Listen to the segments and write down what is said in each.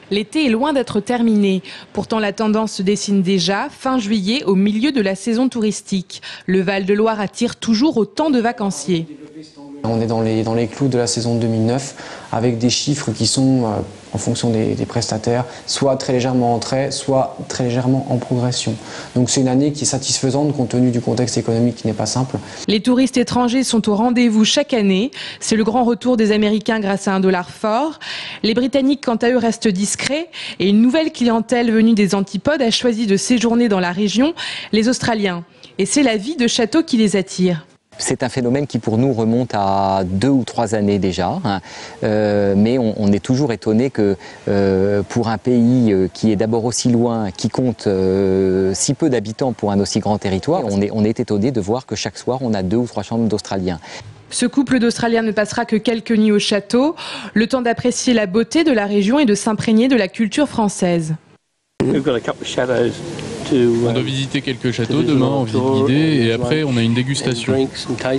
L'été est loin d'être terminé. Pourtant, la tendance se dessine déjà. Fin juillet, au milieu de la saison touristique. Le Val-de-Loire attire toujours autant de vacanciers. On est dans les clous de la saison 2009 avec des chiffres qui sont, en fonction des prestataires, soit très légèrement en trait, soit très légèrement en progression. Donc c'est une année qui est satisfaisante compte tenu du contexte économique qui n'est pas simple. Les touristes étrangers sont au rendez-vous chaque année. C'est le grand retour des Américains grâce à un dollar fort. Les Britanniques, quant à eux, restent discrets. Et une nouvelle clientèle venue des Antipodes a choisi de séjourner dans la région, les Australiens. Et c'est la vie de château qui les attire. C'est un phénomène qui pour nous remonte à 2 ou 3 années déjà, mais on est toujours étonné que pour un pays qui est d'abord aussi loin, qui compte si peu d'habitants pour un aussi grand territoire, on est étonné de voir que chaque soir on a 2 ou 3 chambres d'Australiens. Ce couple d'Australiens ne passera que quelques nuits au château, le temps d'apprécier la beauté de la région et de s'imprégner de la culture française. On doit visiter quelques châteaux demain en visite guidée et après on a une dégustation. Ça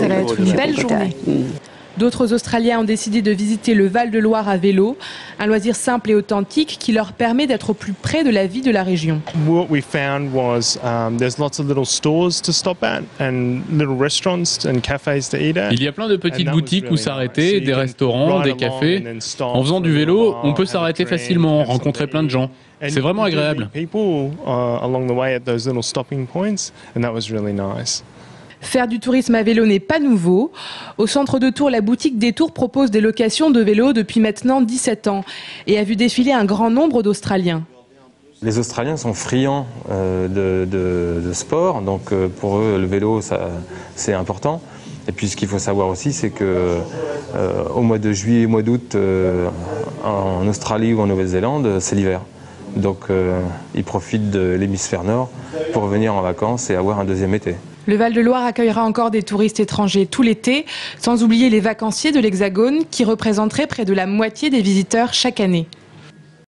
va être une belle journée. D'autres Australiens ont décidé de visiter le Val-de-Loire à vélo, un loisir simple et authentique qui leur permet d'être au plus près de la vie de la région. What we found was there's lots of little stores to stop at and little restaurants and cafes to eat at. Il y a plein de petites boutiques où s'arrêter, des restaurants, des cafés. En faisant du vélo, on peut s'arrêter facilement, rencontrer plein de gens. C'est vraiment agréable. Faire du tourisme à vélo n'est pas nouveau. Au centre de Tours, la boutique Détour propose des locations de vélos depuis maintenant 17 ans et a vu défiler un grand nombre d'Australiens. Les Australiens sont friands de sport, donc pour eux le vélo c'est important. Et puis ce qu'il faut savoir aussi, c'est qu'au mois de juillet et mois d'août en Australie ou en Nouvelle-Zélande, c'est l'hiver. Donc ils profitent de l'hémisphère nord pour venir en vacances et avoir un deuxième été. Le Val-de-Loire accueillera encore des touristes étrangers tout l'été, sans oublier les vacanciers de l'Hexagone qui représenteraient près de la moitié des visiteurs chaque année.